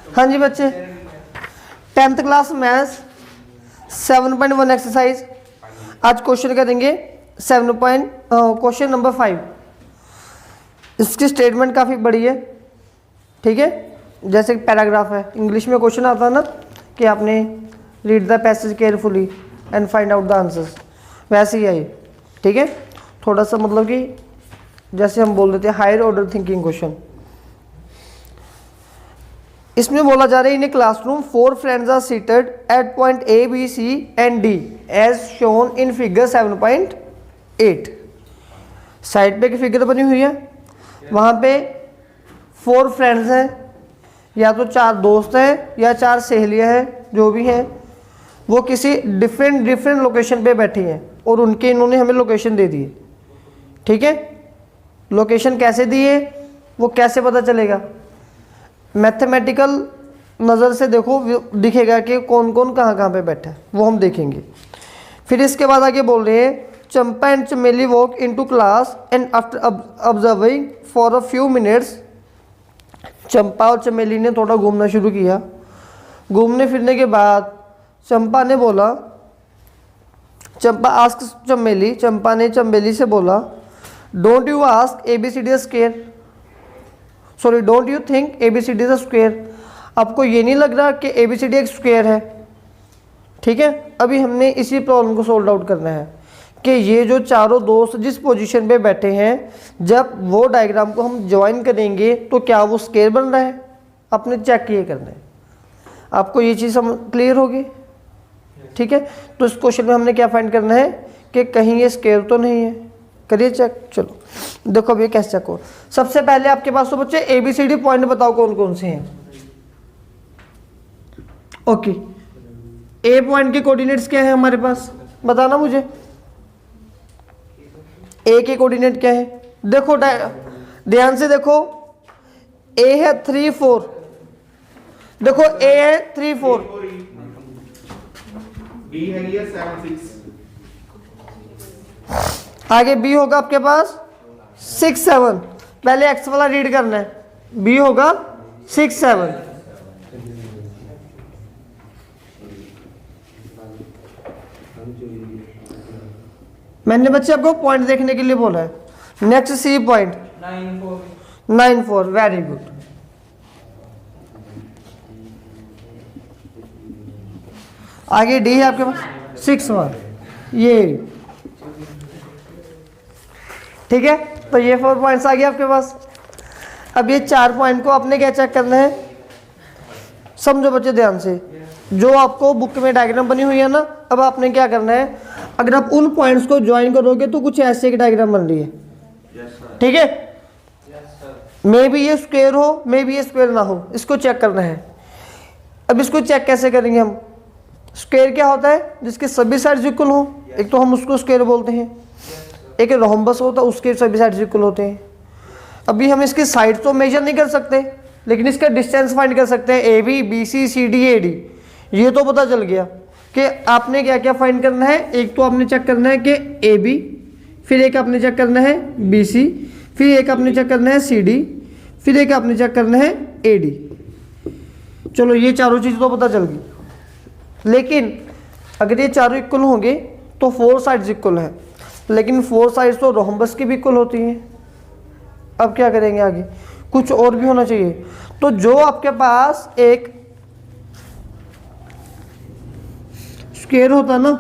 हाँ जी बच्चे, 10th क्लास मैथ्स 7.1 एक्सरसाइज। आज क्वेश्चन करेंगे क्वेश्चन नंबर 5। इसकी स्टेटमेंट काफ़ी बड़ी है, ठीक है। जैसे पैराग्राफ है, इंग्लिश में क्वेश्चन आता है ना कि आपने read the passage carefully and find out the answers, वैसे ही है ये, ठीक है। थोड़ा सा मतलब कि जैसे हम बोल देते हैं हायर ऑर्डर थिंकिंग क्वेश्चन। इसमें बोला जा रहा है in a classroom 4 friends are seated at point A B C and D as shown in figure 7.8। Side पे एक फिगर बनी हुई है, वहाँ पे 4 फ्रेंड्स हैं, या तो 4 दोस्त हैं या 4 सहेलियाँ हैं, जो भी हैं वो किसी डिफरेंट लोकेशन पे बैठी हैं और उनके इन्होंने हमें लोकेशन दे दी है, ठीक है। लोकेशन कैसे दी है वो कैसे पता चलेगा? मैथमेटिकल नज़र से देखो, दिखेगा कि कौन कौन कहाँ पे बैठा है, वो हम देखेंगे। फिर इसके बाद आगे बोल रहे हैं Champa and Chameli walk into class and after observing for a few minutes. Champa और चमेली ने थोड़ा घूमना शुरू किया। घूमने फिरने के बाद चंपा ने बोला, चंपा ने चमेली से बोला, don't you ask ABCD square, sorry don't you think ABCD is a square. आपको ये नहीं लग रहा कि ABCD एक स्क्वायर है, ठीक है। अभी हमने इसी प्रॉब्लम को सोल्व आउट करना है कि ये जो चारों दोस्त जिस पोजीशन पे बैठे हैं, जब वो डायग्राम को हम ज्वाइन करेंगे तो क्या वो स्क्वायर बन रहा है, आपने चेक ये करना है। आपको ये चीज़ हम क्लियर होगी, ठीक है। तो इस क्वेश्चन में हमने क्या फाइंड करना है कि कहीं ये स्क्वायर तो नहीं है, करिए चेक। चलो देखो अब ये कैसे चेक हो। सबसे पहले आपके पास तो बच्चे ABCD पॉइंट बताओ कौन कौन से हैं। ओके, A पॉइंट के कोऑर्डिनेट्स क्या है हमारे पास, बताना मुझे। A के कोऑर्डिनेट क्या है? देखो ध्यान से देखो, A है 3 4, देखो A है 3 4, B है 7 6, आगे B होगा आपके पास 6 7। पहले X वाला रीड करना है, B होगा 6 7। मैंने बच्चे आपको पॉइंट देखने के लिए बोला है। Next C point 9 4, very good. आगे D है आपके पास 6 1, ये ठीक है। तो ये 4 पॉइंट्स आ गए आपके पास। अब ये 4 पॉइंट को आपने क्या चेक करना है, समझो बच्चे ध्यान से। जो आपको बुक में डायग्राम बनी हुई है ना, अब आपने क्या करना है, अगर आप उन पॉइंट्स को ज्वाइन करोगे तो कुछ ऐसे एक डायग्राम बन रही है, ठीक है। मे बी ये स्क्वायर हो, मे बी ये स्क्वायर ना हो, इसको चेक करना है। अब इसको चेक कैसे करेंगे हम? स्क्वायर क्या होता है? जिसके सभी साइड्स इक्वल हो, एक तो हम उसको स्क्वायर बोलते हैं। एक रोम्बस होता है, उसके सभी साइड्स इक्वल होते हैं। अभी हम इसकी साइड तो मेजर नहीं कर सकते, लेकिन इसका डिस्टेंस फाइंड कर सकते हैं। AB BC CD AD, ये तो पता चल गया कि आपने क्या क्या फाइंड करना है। एक तो आपने चेक करना है कि AB, फिर एक आपने चेक करना है BC, फिर एक आपने चेक करना है CD, फिर एक आपने चेक करना है AD। चलो ये चारों चीज़ तो पता चल गई, लेकिन अगर ये चारों इक्वल होंगे तो 4 साइड्स इक्वल है, लेकिन 4 साइड्स तो रोम्बस की भी इक्वल होती हैं। अब क्या करेंगे आगे? कुछ और भी होना चाहिए। तो जो आपके पास एक स्क्वायर होता है ना,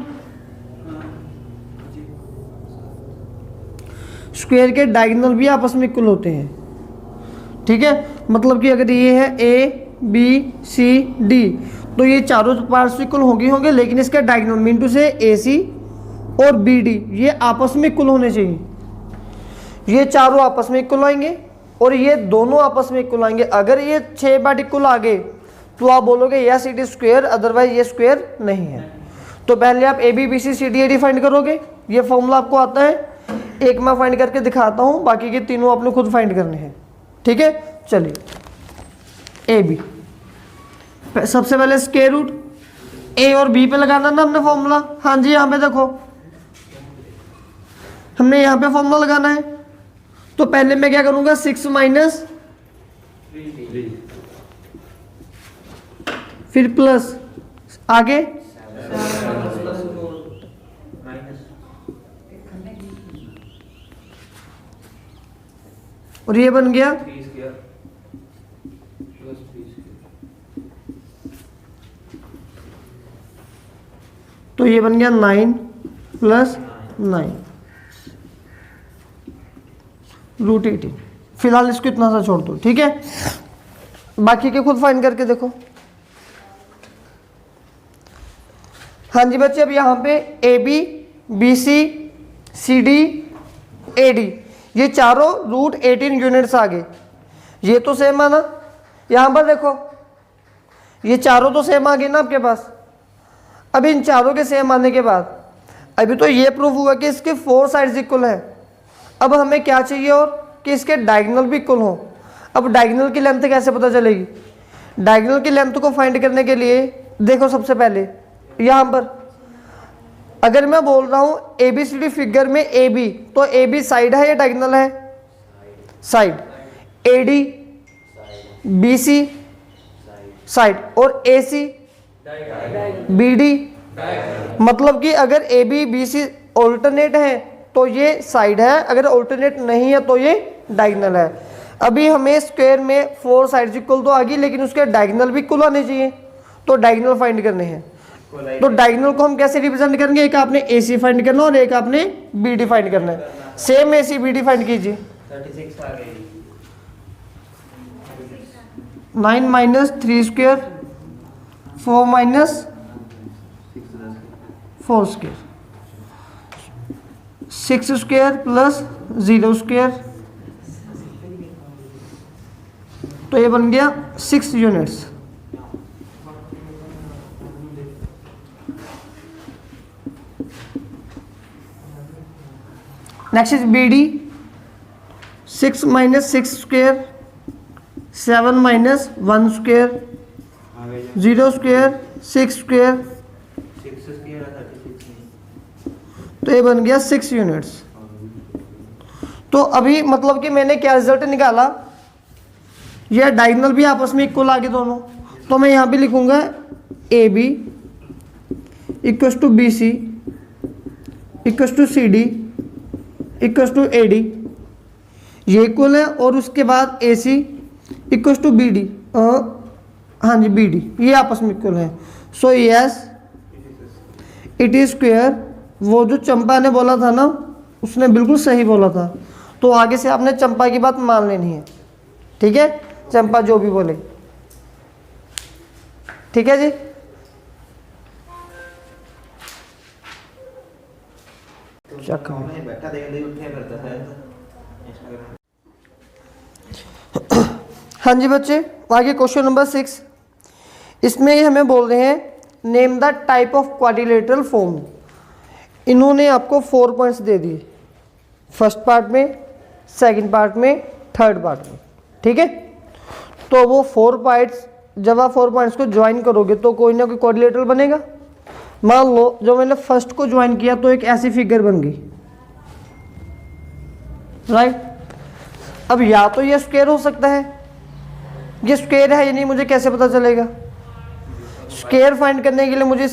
स्क्वायर के डायगोनल भी आपस में इक्वल होते हैं, ठीक है। मतलब कि अगर ये है A B C D, तो ये चारों पार्ट्स इक्वल होंगे, लेकिन इसका डायगोनल मीन टू से AC और BD ये आपस में इक्वल होने चाहिए। ये चारों आपस में इक्वल आएंगे और ये दोनों आपस में इक्वल आएंगे। अगर ये 6 बार इक्वल आ गए तो आप बोलोगे yes it is square, otherwise ये स्क्वायर नहीं है। तो पहले आप AB BC CD AD find करोगे, ये फॉर्मूला आपको आता है। एक मैं फाइंड करके दिखाता हूँ, बाकी के तीनों आपने खुद फाइंड करने हैं, ठीक है। चलिए AB, सबसे पहले स्क्वायर रूट A और B पे लगाना ना हमने फॉर्मूला। हाँ जी, यहाँ पे देखो हमने यहाँ पे फॉर्मूला लगाना है। तो पहले मैं क्या करूँगा, 6 - फिर प्लस, आगे और ये बन गया तो ये बन गया 9 प्लस 9 रूट 18। फिलहाल इसको इतना सा छोड़ दो, ठीक है। बाकी के खुद फाइंड करके देखो। हाँ जी बच्चे, अब यहाँ पे A B, B C, C D, A D, ये चारों रूट 18 यूनिट्स आ गए। ये तो सेम है ना, यहाँ पर देखो ये चारों तो सेम आ गए ना आपके पास। अब इन चारों के सेम आने के बाद अभी तो ये प्रूफ हुआ कि इसके 4 साइड्स इक्वल है। अब हमें क्या चाहिए और कि इसके डायगोनल भी इक्वल हो। अब डायगोनल की लेंथ कैसे पता चलेगी? डायगोनल की लेंथ को फाइंड करने के लिए देखो, सबसे पहले यहाँ पर अगर मैं बोल रहा हूँ A B C D figure में ए बी, तो ए बी साइड है या डायगोनल है? Side. A D, B C side, और ए सी, बी डी, मतलब कि अगर A B B C alternate है तो ये साइड है, अगर ऑल्टरनेट नहीं है तो ये डायगोनल है। अभी हमें स्क्वायर में 4 साइड्स इक्वल तो आ गई, लेकिन उसके डायगोनल भी इक्वल आने चाहिए, तो डायगोनल फाइंड करने हैं। तो डायगोनल को हम कैसे रिप्रेजेंट करेंगे? एक आपने ए सी फाइंड करना और एक आपने बी डी फाइंड करना है। Same A C B D find कीजिए। 9 minus 3 square, 4 minus 4 square, 6 square plus 0 square, तो ये बन गया 6 units. Next is B D, 6 minus 6 square, 7 minus 1 square, 0 square, 6 square, तो ये बन गया 6 यूनिट्स। तो अभी मतलब कि मैंने क्या रिजल्ट निकाला, ये डायगोनल भी आपस में इक्वल आ गए दोनों। तो मैं यहाँ पे लिखूंगा A B equals to B C equals to C D equals to A D, ये इक्वल है। और उसके बाद A C equals to B D, हाँ जी बी डी, ये आपस में इक्वल है। So yes it is square. वो जो चंपा ने बोला था ना, उसने बिल्कुल सही बोला था। तो आगे से आपने चंपा की बात मान लेनी है, ठीक है। चंपा जो भी बोले, ठीक है जी। बैठा हाँ जी बच्चे, आगे क्वेश्चन नंबर 6। इसमें ये हमें बोल रहे हैं name the type of quadrilateral form. इन्होंने आपको 4 पॉइंट्स दे दिए, फर्स्ट पार्ट में, सेकंड पार्ट में, थर्ड पार्ट में, ठीक है। तो वो 4 पॉइंट्स, जब आप 4 पॉइंट्स को ज्वाइन करोगे तो कोई ना कोई क्वाड्रिलेटरल बनेगा। मान लो जो मैंने फर्स्ट को ज्वाइन किया तो एक ऐसी फिगर बन गई, राइट। अब या तो ये स्क्वायर हो सकता है, ये स्क्वायर है या नहीं मुझे कैसे पता चलेगा? स्क्वायर फाइंड करने के लिए मुझे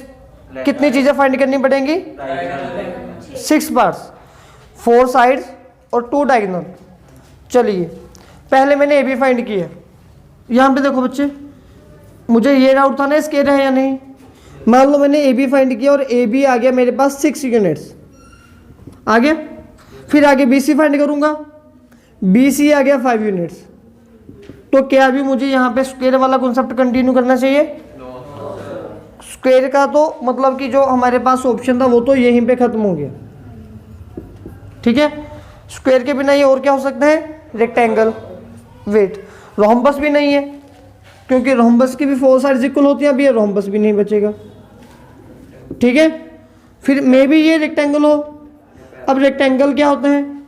कितनी चीजें फाइंड करनी पड़ेंगी? 6 पार्ट्स, 4 साइड्स और 2 डायगोनल। चलिए पहले मैंने ए बी फाइंड किया। यहाँ पे देखो बच्चे, मुझे ये डाउट था ना स्क्वायर है या नहीं। मान लो मैंने ए बी फाइंड किया और ए बी आ गया मेरे पास 6 यूनिट्स आ गया। फिर आगे बी सी फाइंड करूंगा, बी सी आ गया 5 यूनिट्स। तो क्या अभी मुझे यहाँ पे स्क्वायर वाला कॉन्सेप्ट कंटिन्यू करना चाहिए? स्क्वायर का तो मतलब कि जो हमारे पास ऑप्शन था वो तो यहीं पे खत्म हो गया, ठीक है। स्क्वायर के बिना ये और क्या हो सकता है? रेक्टेंगल। वेट, रोम्बस भी नहीं है, क्योंकि रोम्बस की भी 4 साइड्स इक्वल होती हैं। अभी ये रोम्बस भी नहीं बचेगा, ठीक है। फिर मे भी ये रेक्टेंगल हो। अब रेक्टेंगल क्या होते हैं?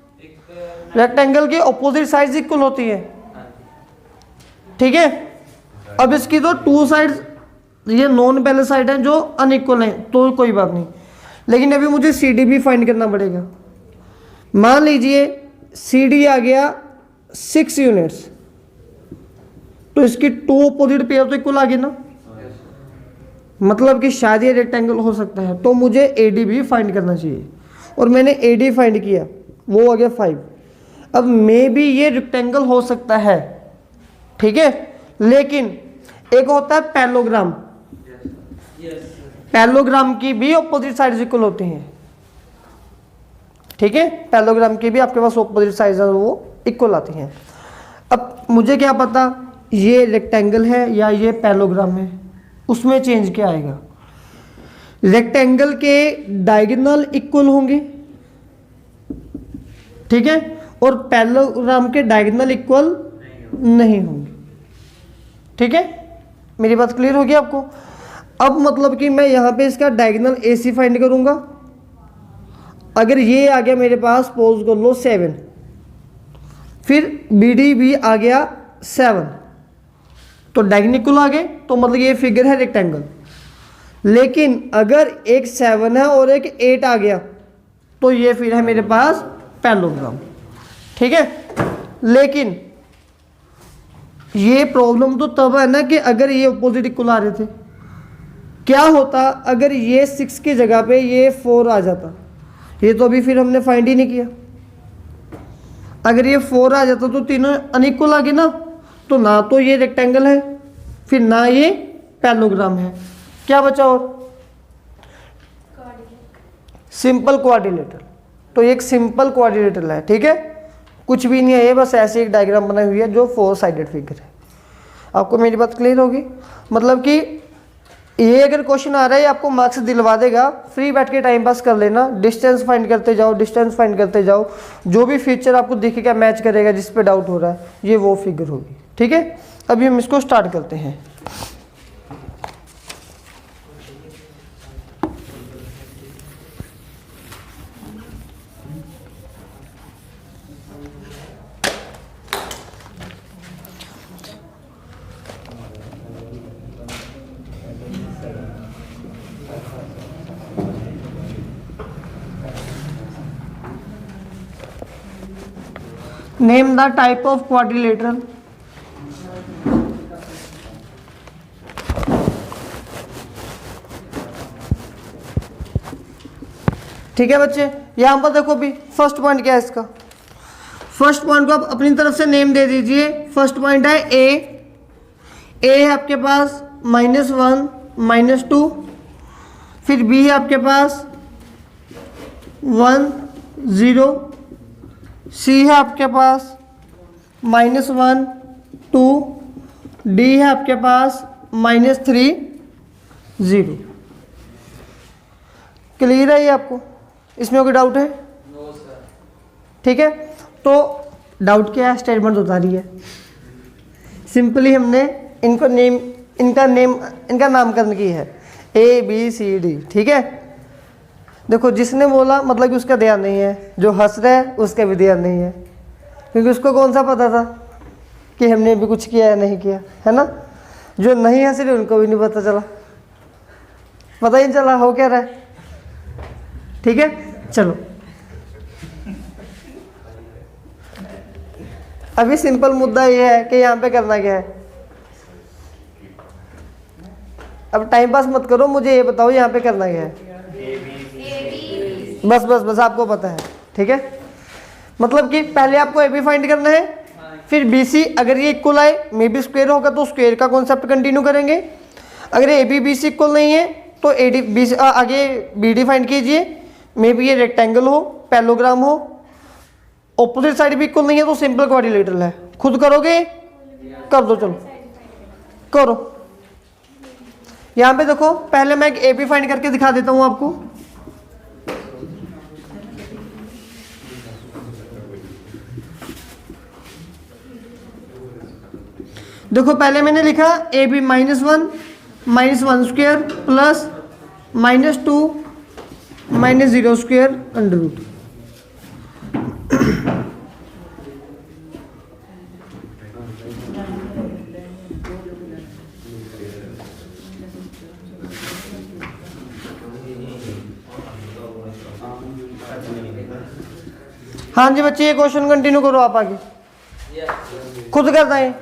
रेक्टेंगल की ऑपोजिट साइड्स इक्वल होती है, ठीक है। अब इसकी तो 2 साइड्स ये नॉन पैरेलल साइड हैं जो अनइक्वल हैं, तो कोई बात नहीं। लेकिन अभी मुझे सी डी भी फाइंड करना पड़ेगा। मान लीजिए सी डी आ गया 6 यूनिट्स, तो इसकी 2 अपोजिट पेयर तो इक्वल आ गए ना। मतलब कि शायद ये रेक्टेंगल हो सकता है, तो मुझे ए डी भी फाइंड करना चाहिए, और मैंने ए डी फाइंड किया, वो आ गया 5। अब मे भी ये रेक्टेंगल हो सकता है, ठीक है, लेकिन एक होता है पैरेललोग्राम, पैरेललोग्राम की भी ऑपोजिट साइड्स इक्वल होती हैं, ठीक है, पैरेललोग्राम की भी आपके पास ऑपोजिट साइड्स वो इक्वल आती हैं। अब मुझे क्या पता ये रेक्टेंगल है या ये पैरेललोग्राम है, उसमें चेंज क्या आएगा, रेक्टेंगल के डायगोनल इक्वल होंगे, ठीक है, और पैरेललोग्राम के डायगोनल इक्वल नहीं होंगे, ठीक है, मेरी बात क्लियर होगी आपको। अब मतलब कि मैं यहाँ पे इसका डायगोनल AC फाइंड करूंगा, अगर ये आ गया मेरे पास, सपोज कर लो 7, फिर BD भी आ गया 7, तो डायगोनल इक्वल आ गए, तो मतलब ये फिगर है रेक्टेंगल। लेकिन अगर एक 7 है और एक 8 आ गया, तो ये फिर है मेरे पास पैरेललोग्राम, ठीक है। लेकिन ये प्रॉब्लम तो तब है ना कि अगर ये ऑपोजिट इक्वल आ रहे थे, क्या होता अगर ये 6 की जगह पे ये 4 आ जाता, ये तो अभी फिर हमने फाइंड ही नहीं किया। अगर ये 4 आ जाता तो तीनों अनइक्वल आ गए ना, तो ना तो ये रेक्टेंगल है, फिर ना ये पैरेललोग्राम है, क्या बचा और सिंपल क्वाड्रिलेटरल। तो ये एक सिंपल क्वाड्रिलेटरल है, ठीक है, कुछ भी नहीं है ये, बस ऐसी एक डायग्राम बनाई हुई है जो 4 साइडेड फिगर है। आपको मेरी बात क्लियर होगी, मतलब कि ये अगर क्वेश्चन आ रहा है आपको मार्क्स दिलवा देगा, फ्री बैठ के टाइम पास कर लेना, डिस्टेंस फाइंड करते जाओ, डिस्टेंस फाइंड करते जाओ, जो भी फीचर आपको दिखेगा मैच करेगा जिस पे डाउट हो रहा है, ये वो फिगर होगी, ठीक है। अभी हम इसको स्टार्ट करते हैं। Name the type of quadrilateral. ठीक है बच्चे, यहां पर देखो भी फर्स्ट पॉइंट क्या है इसका, फर्स्ट पॉइंट को आप अपनी तरफ से नेम दे दीजिए। फर्स्ट पॉइंट है ए है आपके पास -1 -2, फिर बी है आपके पास 1 0, सी है आपके पास -1 2, डी है आपके पास -3 0। क्लियर है ये आपको, इसमें कोई डाउट है? No sir. ठीक है, तो डाउट क्या है, स्टेटमेंट उतारी है, सिंपली हमने इनको नेम इनका नामकरण की है ABCD, ठीक है। देखो जिसने बोला मतलब कि उसका ध्यान नहीं है, जो हंस रहा है उसका भी ध्यान नहीं है, क्योंकि उसको कौन सा पता था कि हमने भी कुछ किया है नहीं किया, है ना। जो नहीं हंस रहे उनको भी नहीं पता चला, पता ही नहीं चला हो क्या रहा है, ठीक है। चलो अभी सिंपल मुद्दा ये है कि यहाँ पे करना क्या है। अब टाइम पास मत करो, मुझे ये बताओ यहाँ पे करना क्या है। बस आपको पता है, ठीक है। मतलब कि पहले आपको AB फाइंड करना है, फिर BC, अगर ये इक्वल आए मे बी स्क्वायर होगा तो स्क्वायर का कॉन्सेप्ट कंटिन्यू करेंगे। अगर AB BC इक्वल नहीं है तो AD BC आगे BD फाइंड कीजिए, मे बी ये रेक्टेंगल हो, पैरेललोग्राम हो, ऑपोजिट साइड भी इक्वल नहीं है तो सिंपल क्वाड्रिलेटरल है। खुद करोगे? कर दो, चलो करो। यहाँ पे देखो पहले मैं एक AB फाइंड करके दिखा देता हूँ आपको। देखो पहले मैंने लिखा AB -1 -1 square plus -2 -0 square under root. हाँ जी बच्चे, ये क्वेश्चन कंटिन्यू करो आप आगे, खुद करना है।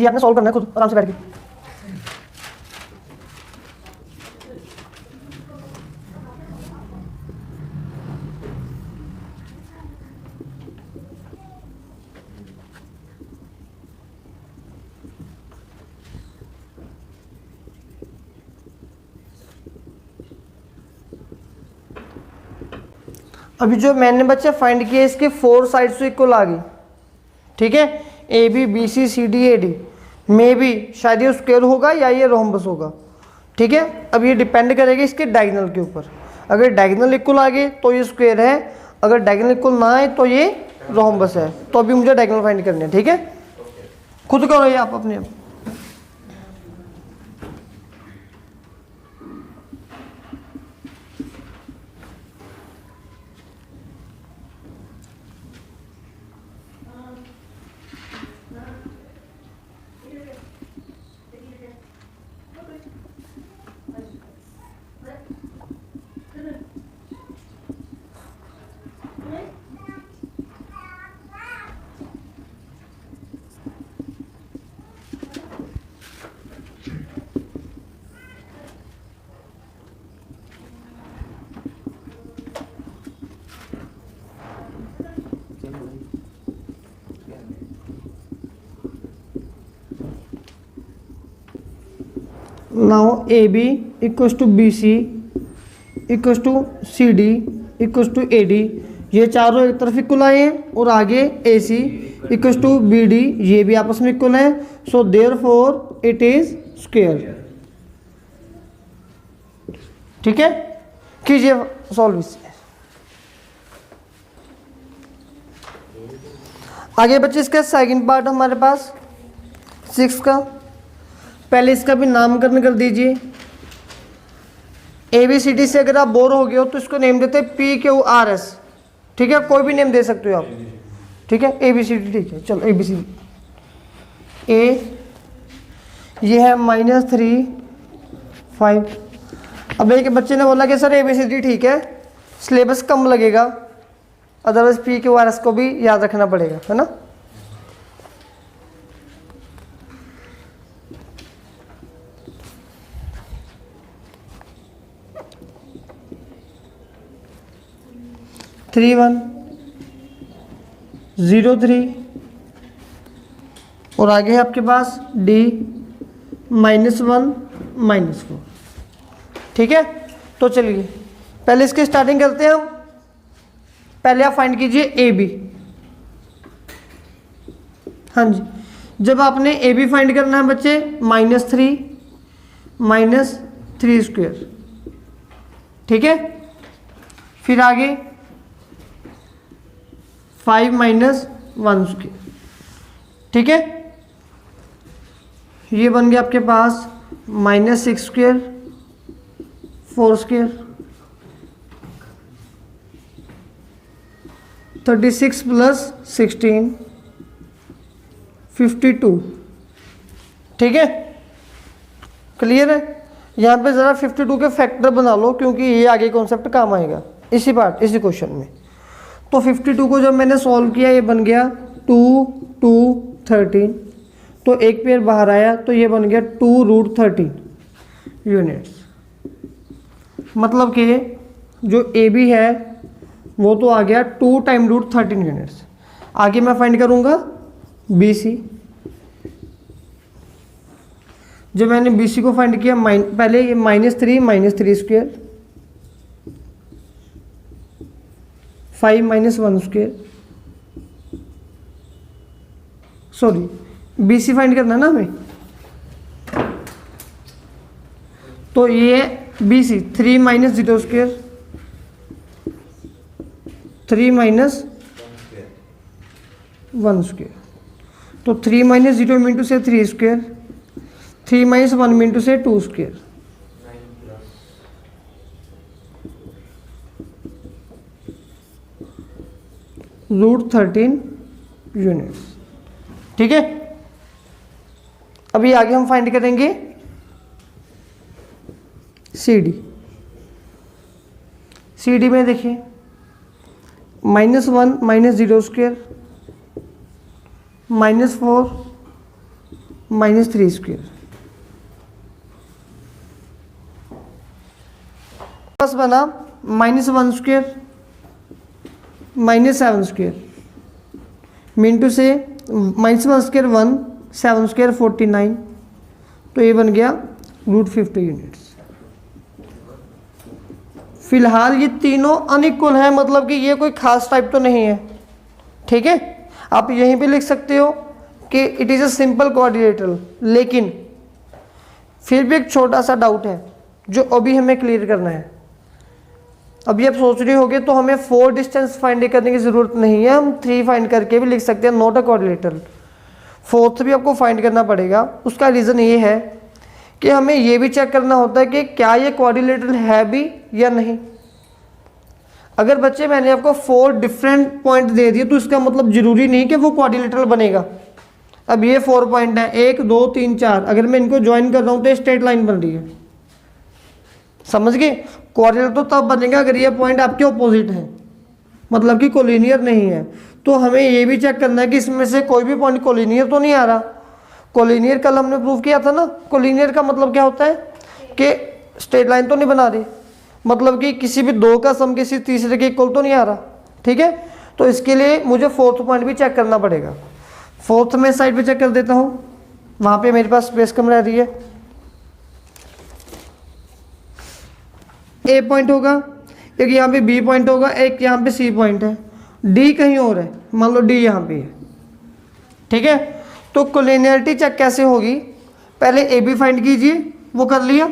ये आपने सॉल्व करना है खुद आराम से बैठ के। अभी जो मैंने बच्चे फाइंड किए इसके 4 साइड्स तो इक्वल आ गई, ठीक है, A B B C C D A D में भी शायद ये स्क्वायर होगा या ये रोम्बस होगा, ठीक है। अब ये डिपेंड करेगा इसके डायगोनल के ऊपर। अगर डायगोनल इक्वल आ गए तो ये स्क्वायर है, अगर डायगोनल इक्वल ना आए तो ये रोम्बस है। तो अभी मुझे डायगोनल फाइंड करने हैं, ठीक है, खुद करो ये आप अपने आप। Now AB equals to BC equals to CD equals to AD, ये चारों एक तरफ इक्वल आए हैं और आगे AC equals to BD ये भी आपस में इक्वल है। So therefore it is square, ठीक है। कीजिए सॉल्व इसे। आगे बच्चे इसका सेकंड पार्ट हमारे पास 6 का। पहले इसका भी नामकरण कर दीजिए। ABCD से अगर आप बोर हो गए हो तो इसको नेम देते हैं PQRS, ठीक है, कोई भी नेम दे सकते हो आप, ठीक है। ABCD, ठीक है, चलो ABCD। A ये है -3 5। अब एक बच्चे ने बोला कि सर ABCD ठीक है, सिलेबस कम लगेगा, अदरवाइज PQRS को भी याद रखना पड़ेगा, है ना। थ्री 1 0 3 और आगे है आपके पास D -1 -4, ठीक है। तो चलिए पहले इसकी स्टार्टिंग करते हैं हम। पहले आप फाइंड कीजिए AB। हाँ जी, जब आपने AB फाइंड करना है बच्चे -3 स्क्वायर, ठीक है। फिर आगे 5 -1 स्क्वायर, ठीक है। ये बन गया आपके पास -6 स्क्वायर 4 स्क्वायर 36 + 16 52, ठीक है। क्लियर है। यहाँ पे ज़रा 52 के फैक्टर बना लो क्योंकि ये आगे कॉन्सेप्ट काम आएगा इसी क्वेश्चन में। तो 52 को जब मैंने सॉल्व किया ये बन गया 2 2 13, तो एक पेयर बाहर आया तो ये बन गया 2√13 यूनिट्स। मतलब कि जो AB है वो तो आ गया 2 × √13 यूनिट्स। आगे मैं फाइंड करूँगा BC। जब मैंने BC को फाइंड किया पहले ये -3 square 5 -1 square, sorry BC find करना ना हमें, तो ये BC 3 -0 स्क्वायर 3 -1 स्क्वायर, तो 3 -0 मीन से 3 स्क्वायर 3 -1 मीन से 2 स्क्वायर, √13 यूनिट्स, ठीक है। अभी आगे हम फाइंड करेंगे CD में देखिए -1 -0 स्क्वायर -4 -3 स्क्वायर बस बना -1 स्क्वायर -7 स्क्वायर मीन टू से -1 स्क्वायर 1 7 स्क्वायर 49, तो ये बन गया √50 यूनिट्स। फिलहाल ये तीनों अनइक्वल हैं, मतलब कि ये कोई खास टाइप तो नहीं है, ठीक है। आप यहीं पे लिख सकते हो कि it is a simple quadrilateral, लेकिन फिर भी एक छोटा सा डाउट है जो अभी हमें क्लियर करना है। अभी आप सोच रहे होगे तो हमें 4 डिस्टेंस फाइंड करने की ज़रूरत नहीं है, हम 3 फाइंड करके भी लिख सकते हैं, नॉट अ क्वाड्रिलेटरल। 4th भी आपको फाइंड करना पड़ेगा। उसका रीज़न ये है कि हमें ये भी चेक करना होता है कि क्या ये क्वाड्रिलेटरल है भी या नहीं। अगर बच्चे मैंने आपको 4 डिफरेंट पॉइंट दे दिए तो इसका मतलब ज़रूरी नहीं कि वो क्वाड्रिलेटरल बनेगा। अब ये 4 पॉइंट हैं, 1 2 3 4, अगर मैं इनको ज्वाइन कर रहा हूँ तो स्ट्रेट लाइन बन रही है, समझ गए। क्वाड्रिलेटरल तो तब बनेगा अगर ये पॉइंट आपके ऑपोजिट है, मतलब कि कोलिनियर नहीं है। तो हमें ये भी चेक करना है कि इसमें से कोई भी पॉइंट कोलिनियर तो नहीं आ रहा। कोलिनियर कल हमने प्रूव किया था ना, कोलिनियर का मतलब क्या होता है कि स्ट्रेट लाइन तो नहीं बना रही, मतलब कि किसी भी 2 का सम किसी तीसरे के इक्वल तो नहीं आ रहा, ठीक है। तो इसके लिए मुझे 4th पॉइंट भी चेक करना पड़ेगा। 4th में साइड पे चेक कर देता हूँ, वहाँ पे मेरे पास स्पेस कम रह रही है। ए पॉइंट होगा, एक यहाँ पे बी पॉइंट होगा, एक यहाँ पे सी पॉइंट है, डी कहीं और है, मान लो डी यहाँ पे है, ठीक है। तो कोलिनियरिटी चेक कैसे होगी, पहले ए बी फाइंड कीजिए, वो कर लिया,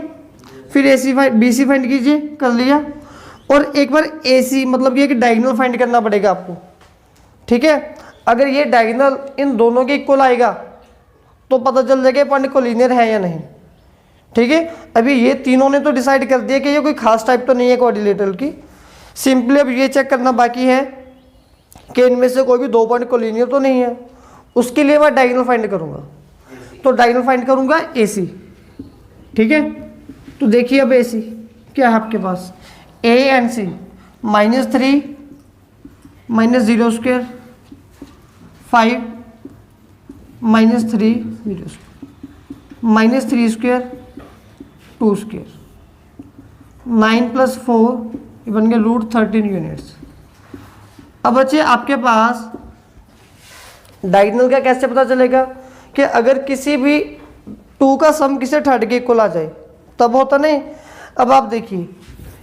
फिर ए सी फाइंड बी सी फाइंड कीजिए, कर लिया, और एक बार ए सी मतलब ये कि डायगोनल फाइंड करना पड़ेगा आपको, ठीक है। अगर ये डायगोनल इन दोनों के इक्वल आएगा तो पता चल जाएगा पॉइंट कोलिनियर है या नहीं, ठीक है। अभी ये तीनों ने तो डिसाइड कर दिया कि ये कोई खास टाइप तो नहीं है क्वाड्रिलेटरल की। सिंपली अब ये चेक करना बाकी है कि इनमें से कोई भी 2 पॉइंट कोलिनियर तो नहीं है। उसके लिए मैं डायगोनल फाइंड करूंगा, तो डायगोनल फाइंड करूंगा AC, ठीक है। तो देखिए अब AC क्या है आपके पास, A and C -3 -0 square 5 -3 0 -3 square 2 square 9 + 4 ये बन गया √13 यूनिट्स। अब बच्चे आपके पास डायगोनल का कैसे पता चलेगा कि अगर किसी भी 2 का सम किसी थर्ड के इक्वल आ जाए तब होता नहीं। अब आप देखिए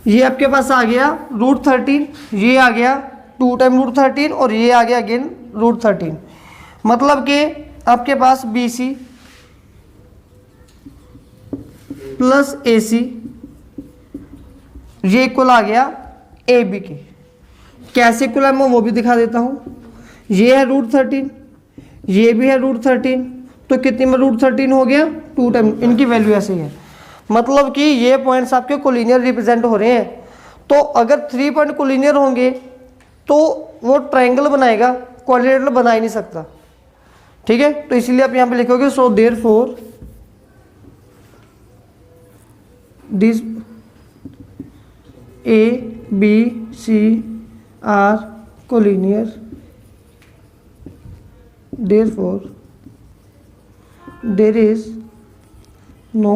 ये आपके पास आ गया √13, ये आ गया 2 टाइम √13 और ये आ गया अगेन √13, मतलब कि आपके पास BC प्लस AC ये इक्वल आ गया AB के। कैसे इक्वल है मैं वो भी दिखा देता हूँ। ये है √13, ये भी है √13, तो कितने में √13 हो गया 2 टाइम, इनकी वैल्यू ऐसे ही है, मतलब कि ये पॉइंट्स आपके कोलिनियर रिप्रेजेंट हो रहे हैं। तो अगर 3 पॉइंट कोलिनियर होंगे तो वो ट्रायंगल बनाएगा, क्वाड्रिलेटरल बना ही नहीं सकता, ठीक है। तो इसलिए आप यहाँ पे लिखोगे so therefore this A B C are collinear, therefore there is no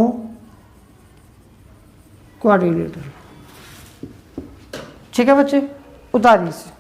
quadrilateral। ठीक है बच्चे, उतारिए इसे।